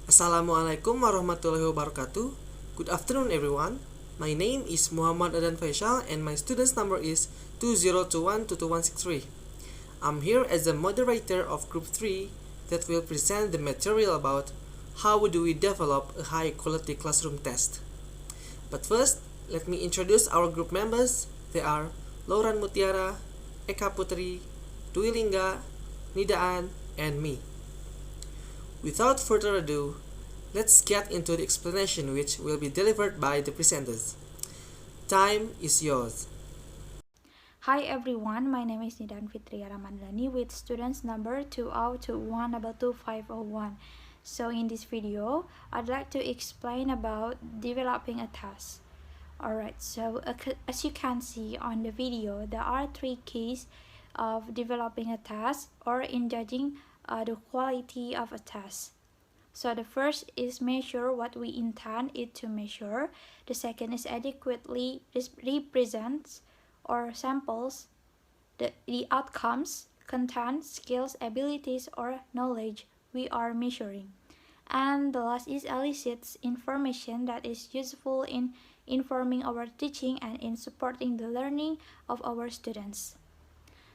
Assalamualaikum warahmatullahi wabarakatuh. Good afternoon everyone. My name is Muhammad Adan Faisal and my student's number is 2021-22163. I'm here as the moderator of Group 3 that will present the material about how do we develop a high quality classroom test. But first, let me introduce our group members. They are Lauran Mutiara, Eka Putri, Dwi Lingga, Nidaan, and me. Without further ado, let's get into the explanation which will be delivered by the presenters. Time is yours. Hi everyone, my name is Nidan Fitria Ramadhani with students number 2021-2501. So in this video, I'd like to explain about developing a task. Alright, so as you can see on the video, there are three keys of developing a task or in judging the quality of a task. So the first is measure what we intend it to measure. The second is adequately represents or samples the outcomes, content, skills, abilities, or knowledge we are measuring. And the last is elicits information that is useful in informing our teaching and in supporting the learning of our students.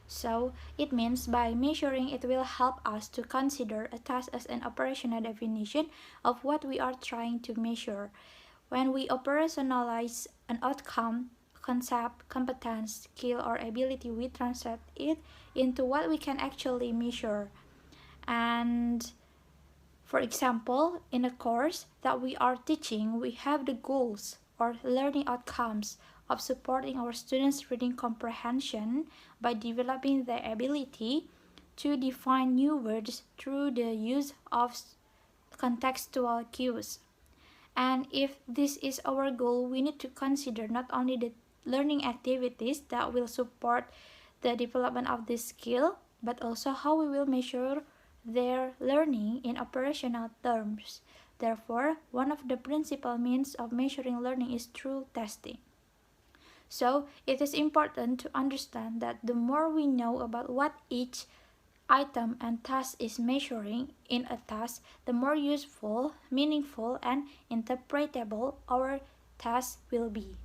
So it means by measuring it will help us to consider a task as an operational definition of what we are trying to measure. When we operationalize an outcome, concept, competence, skill, or ability, we translate it into what we can actually measure. And for example, in a course that we are teaching, we have the goals or learning outcomes of supporting our students' reading comprehension by developing their ability to define new words through the use of contextual cues. And if this is our goal, we need to consider not only the learning activities that will support the development of this skill, but also how we will measure their learning in operational terms. Therefore, one of the principal means of measuring learning is through testing. So, it is important to understand that the more we know about what each item and task is measuring in a task, the more useful, meaningful, and interpretable our task will be.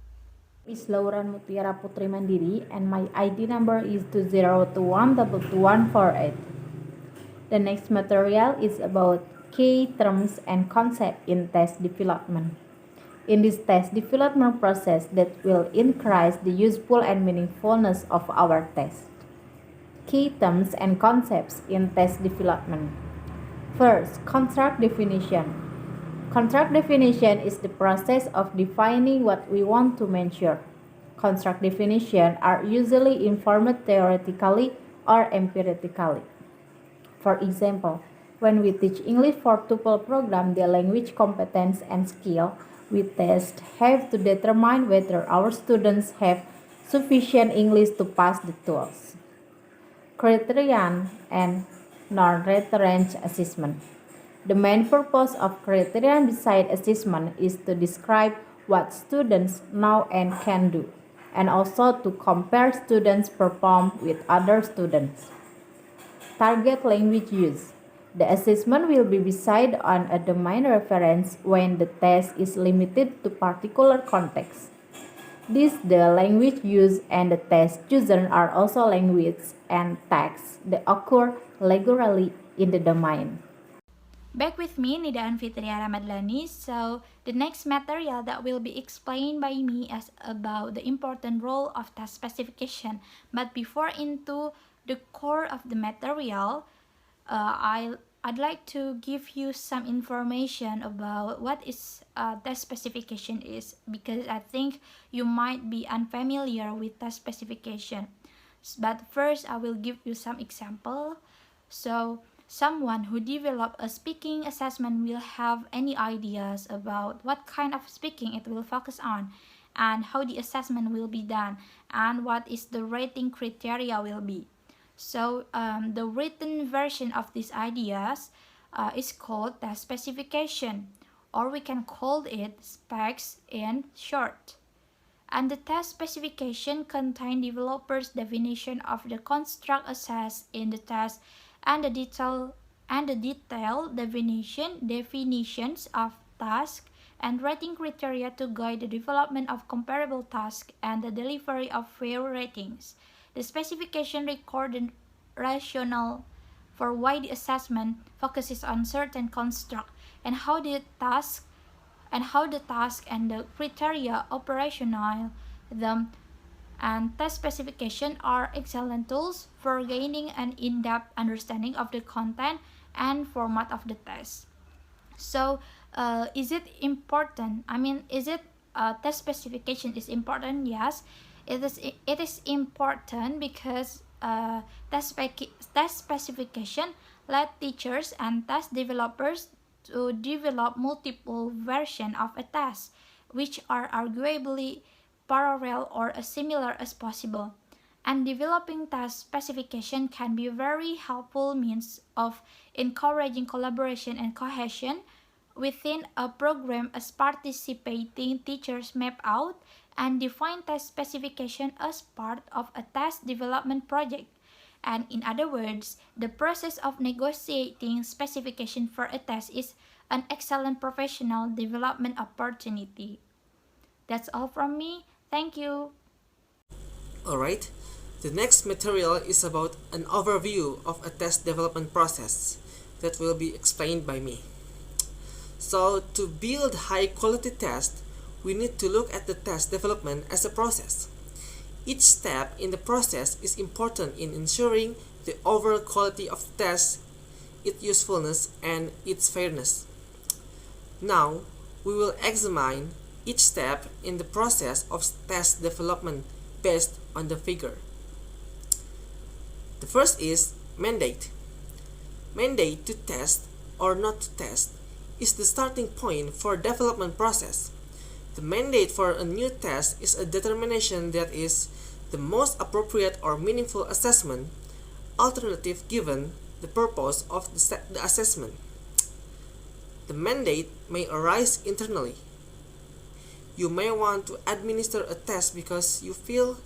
Is Lauran Mutiara Putri Mandiri and my ID number is 2021222148. The next material is about key terms and concepts in test development. In this test development process that will increase the useful and meaningfulness of our test. Key terms and concepts in test development. First, construct definition. Construct definition is the process of defining what we want to measure. Construct definitions are usually informed theoretically or empirically. For example, when we teach English for TOEFL program, the language competence and skill we test have to determine whether our students have sufficient English to pass the tools. Criterion and non-reference assessment. The main purpose of criterion-based assessment is to describe what students know and can do, and also to compare students' performance with other students. Target language use. The assessment will be based on a domain reference when the test is limited to particular context. The language used and the test chosen are also language and text that occur regularly in the domain. Back with me, Nidaan Fitria Ramadhani. So, the next material that will be explained by me is about the important role of task specification. But before into the core of the material, I'd like to give you some information about what is task specification is, because I think you might be unfamiliar with task specification. But first, I will give you some example. So, someone who develop a speaking assessment will have any ideas about what kind of speaking it will focus on and how the assessment will be done and what is the rating criteria will be. So the written version of these ideas is called task specification, or we can call it specs in short. And the task specification contains developers' definition of the construct assessed in the task and the detailed and the detailed definitions of tasks and rating criteria to guide the development of comparable tasks and the delivery of fair ratings. The specification records the rationale for why the assessment focuses on certain construct and how the task and the criteria operational them and test specification are excellent tools for gaining an in-depth understanding of the content and format of the test. So, is it important? Is it test specification is important? Yes, it is. It is important because test specification let teachers and test developers to develop multiple versions of a test, which are arguably parallel or as similar as possible. And developing test specification can be a very helpful means of encouraging collaboration and cohesion within a program as participating teachers map out and define test specification as part of a test development project. And in other words, the process of negotiating specification for a test is an excellent professional development opportunity. That's all from me. Thank you. Alright, the next material is about an overview of a test development process that will be explained by me. So, to build high quality tests, we need to look at the test development as a process. Each step in the process is important in ensuring the overall quality of the test, its usefulness, and its fairness. Now, we will examine each step in the process of test development based on the figure. The first is mandate. Mandate to test or not to test is the starting point for development process. The mandate for a new test is a determination that is the most appropriate or meaningful assessment alternative given the purpose of the assessment. The mandate may arise internally. You may want to administer a test because you feel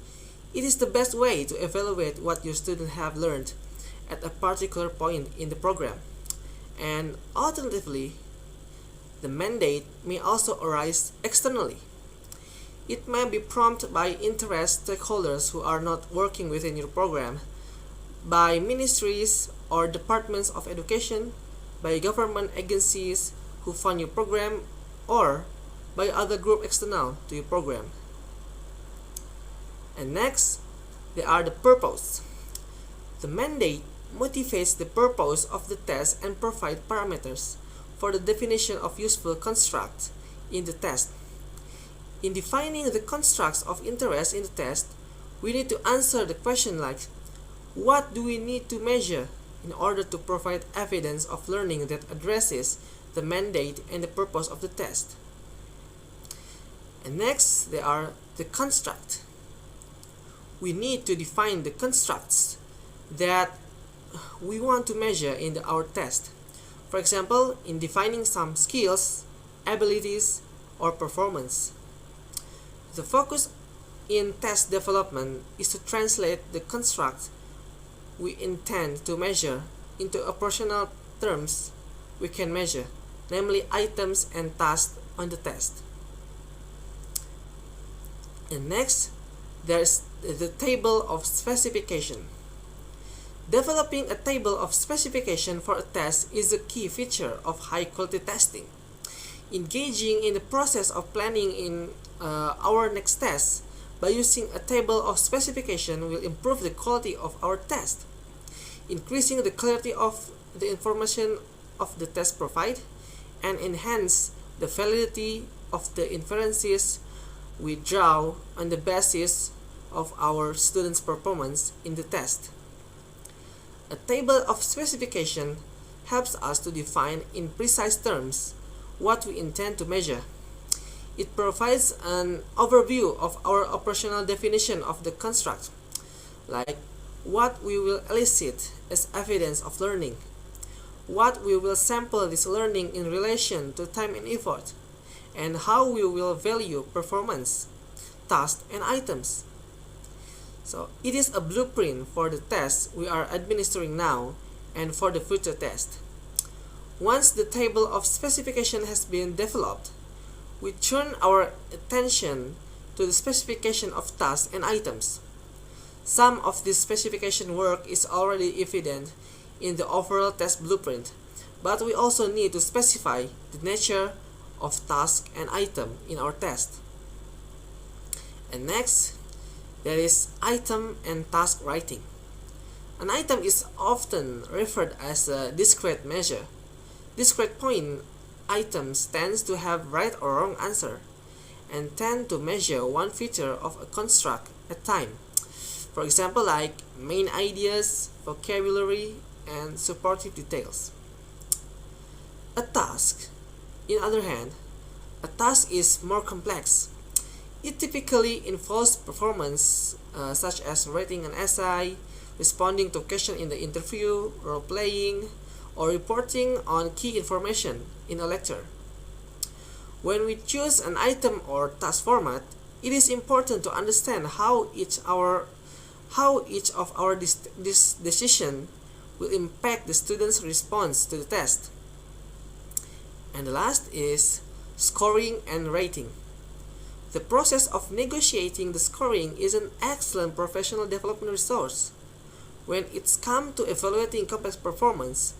it is the best way to evaluate what your students have learned at a particular point in the program. And alternatively, the mandate may also arise externally. It may be prompted by interest stakeholders who are not working within your program, by ministries or departments of education, by government agencies who fund your program, or by other group external to your program. And next, there are the purpose. The mandate motivates the purpose of the test and provide parameters for the definition of useful constructs in the test. In defining the constructs of interest in the test, we need to answer the question like, what do we need to measure in order to provide evidence of learning that addresses the mandate and the purpose of the test? And next, there are the construct. We need to define the constructs that we want to measure in our test. For example, in defining some skills, abilities, or performance. The focus in test development is to translate the construct we intend to measure into operational terms we can measure, namely items and tasks on the test. And next, there's the table of specification. Developing a table of specification for a test is a key feature of high quality testing. Engaging in the process of planning in our next test by using a table of specification will improve the quality of our test, increasing the clarity of the information of the test provide, and enhance the validity of the inferences we draw on the basis of our students' performance in the test. A table of specification helps us to define in precise terms what we intend to measure. It provides an overview of our operational definition of the construct, like what we will elicit as evidence of learning, what we will sample this learning in relation to time and effort, and how we will value performance, tasks, and items. So it is a blueprint for the tests we are administering now and for the future test. Once the table of specification has been developed, we turn our attention to the specification of tasks and items. Some of this specification work is already evident in the overall test blueprint, but we also need to specify the nature of task and item in our test. And next, there is item and task writing. An item is often referred as a discrete measure. Discrete point items tend to have right or wrong answer and tend to measure one feature of a construct at a time. For example, like main ideas, vocabulary, and supportive details. A task, in other hand, a task is more complex. It typically involves performance such as writing an essay, responding to questions in the interview, role playing, or reporting on key information in a lecture. When we choose an item or task format, it is important to understand how each of our this decision will impact the student's response to the test. And the last is scoring and rating. The process of negotiating the scoring is an excellent professional development resource. When it's come to evaluating complex performance,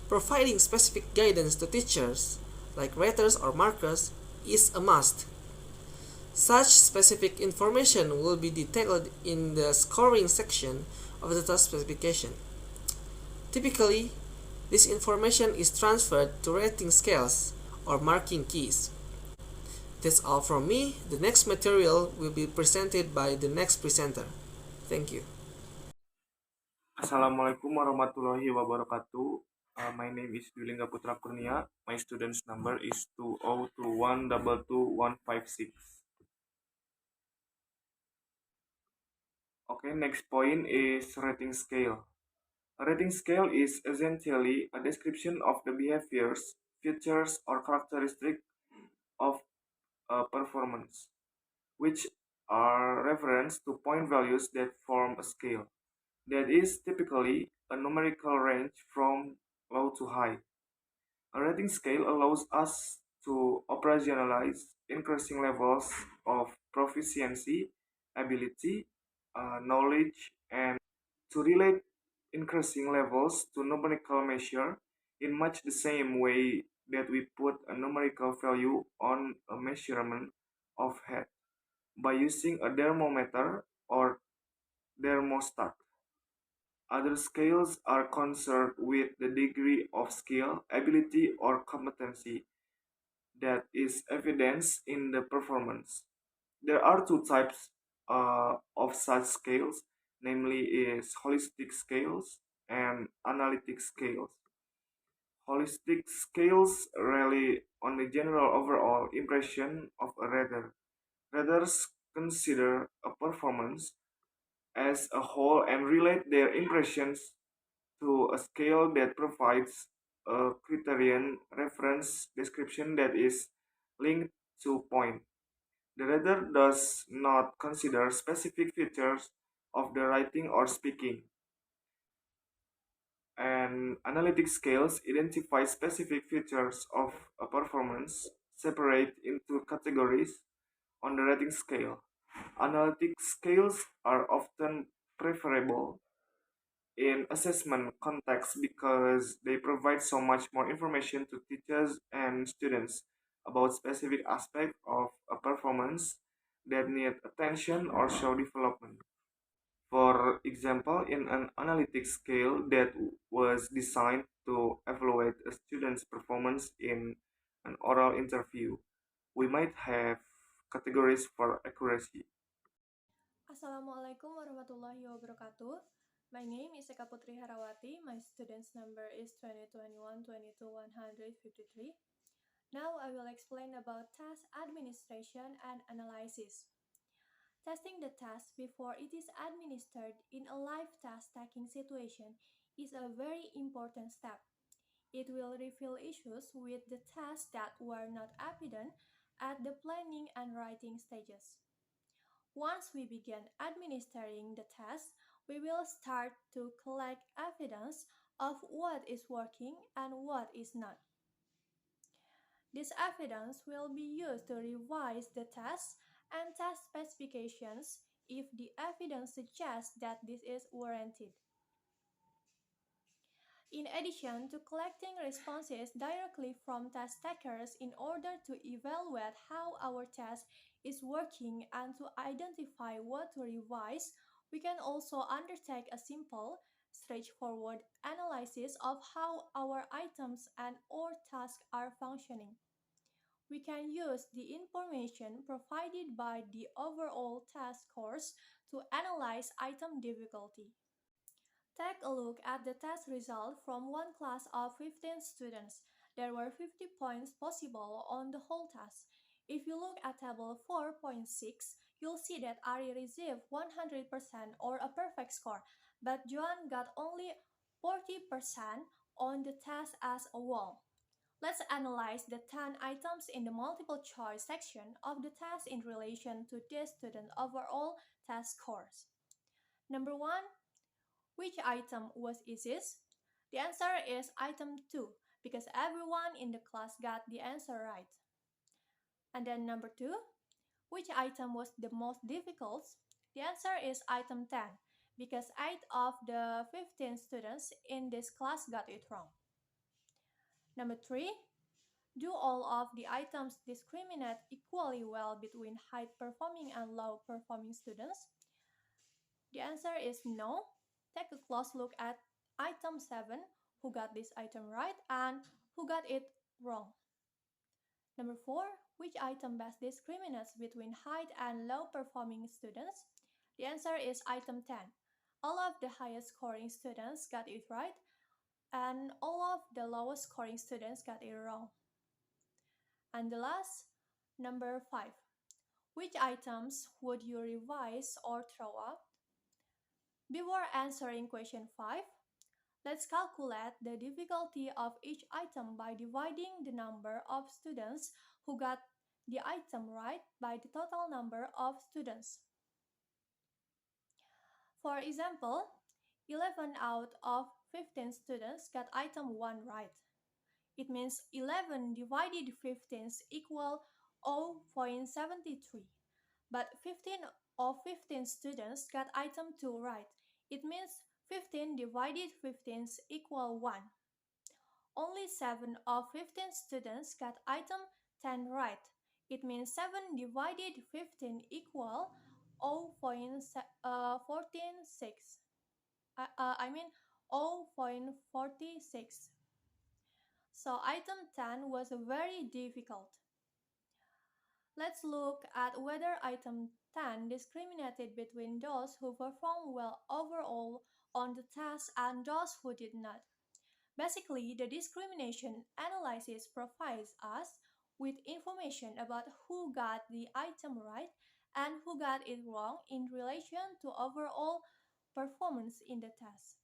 providing specific guidance to teachers, like raters or markers, is a must. Such specific information will be detailed in the scoring section of the task specification. Typically, this information is transferred to rating scales or marking keys. That's all from me. The next material will be presented by the next presenter. Thank you. Assalamualaikum warahmatullahi wabarakatuh. My name is Dwilingga Putra Kurnia. My student's number is 2021222156. Okay, next point is rating scale. A rating scale is essentially a description of the behaviors, features, or characteristics of a performance, which are reference to point values that form a scale. That is typically a numerical range from low to high. A rating scale allows us to operationalize increasing levels of proficiency, ability, knowledge, and to relate increasing levels to numerical measure in much the same way that we put a numerical value on a measurement of head by using a thermometer or thermostat. Other scales are concerned with the degree of skill, ability, or competency that is evidenced in the performance. There are two types of such scales, namely is holistic scales and analytic scales. Holistic scales rely on the general overall impression of a reader. Readers consider a performance as a whole and relate their impressions to a scale that provides a criterion reference description that is linked to point. The reader does not consider specific features of the writing or speaking, and analytic scales identify specific features of a performance, separate into categories on the rating scale. Analytic scales are often preferable in assessment context because they provide so much more information to teachers and students about specific aspects of a performance that need attention or show development. For example, in an analytic scale that was designed to evaluate a student's performance in an oral interview, we might have categories for accuracy. Assalamualaikum warahmatullahi wabarakatuh. My name is Eka Putri Harawati. My student's number is 2021-22-153. Now I will explain about task administration and analysis. Testing the task before it is administered in a live task-taking situation is a very important step. It will reveal issues with the tasks that were not evident at the planning and writing stages. Once we begin administering the test, we will start to collect evidence of what is working and what is not. This evidence will be used to revise the test and test specifications if the evidence suggests that this is warranted. In addition to collecting responses directly from test takers in order to evaluate how our test is working and to identify what to revise, we can also undertake a simple, straightforward analysis of how our items and or tasks are functioning. We can use the information provided by the overall test scores to analyze item difficulty. Take a look at the test result from one class of 15 students. There were 50 points possible on the whole test. If you look at table 4.6, you'll see that Ari received 100% or a perfect score, but Joan got only 40% on the test as a whole. Let's analyze the 10 items in the multiple choice section of the test in relation to this student overall test scores. Number 1, which item was easiest? The answer is item 2 because everyone in the class got the answer right. And then number 2, which item was the most difficult? The answer is item 10 because 8 of the 15 students in this class got it wrong. Number 3, do all of the items discriminate equally well between high-performing and low-performing students? The answer is no. Take a close look at item 7, who got this item right and who got it wrong. Number 4, which item best discriminates between high and low-performing students? The answer is item 10. All of the highest scoring students got it right, and all of the lowest scoring students got it wrong. And the last, number 5. Which items would you revise or throw out? Before answering question 5, let's calculate the difficulty of each item by dividing the number of students who got the item right by the total number of students. For example, 11 out of 15 students got item 1 right. It means 11 divided 15 equal 0.73. But 15 of 15 students got item 2 right. It means 15 divided 15 equal 1. Only 7 of 15 students got item 10 right. It means 7 divided 15 equal 0.146. I mean 0.46. So item 10 was very difficult. Let's look at whether item 10 discriminated between those who performed well overall on the test and those who did not. Basically, the discrimination analysis provides us with information about who got the item right and who got it wrong in relation to overall performance in the test.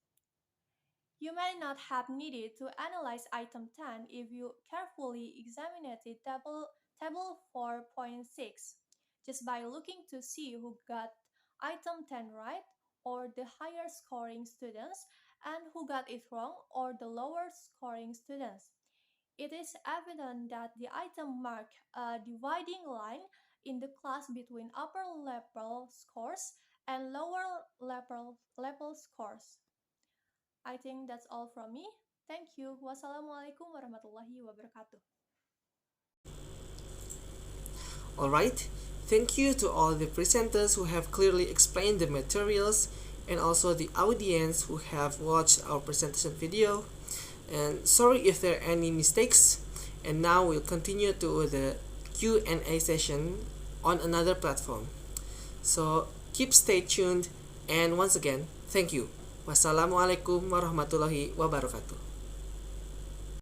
You may not have needed to analyze item 10 if you carefully examined the table 4.6, just by looking to see who got item 10 right, or the higher scoring students, and who got it wrong, or the lower scoring students. It is evident that the item marked a dividing line in the class between upper level scores and lower level scores. I think that's all from me. Thank you. Wassalamualaikum warahmatullahi wabarakatuh. Alright, thank you to all the presenters who have clearly explained the materials, and also the audience who have watched our presentation video. And sorry if there are any mistakes. And now we'll continue to the Q&A session on another platform. So keep stay tuned, and once again, thank you. Wassalamualaikum warahmatullahi wabarakatuh.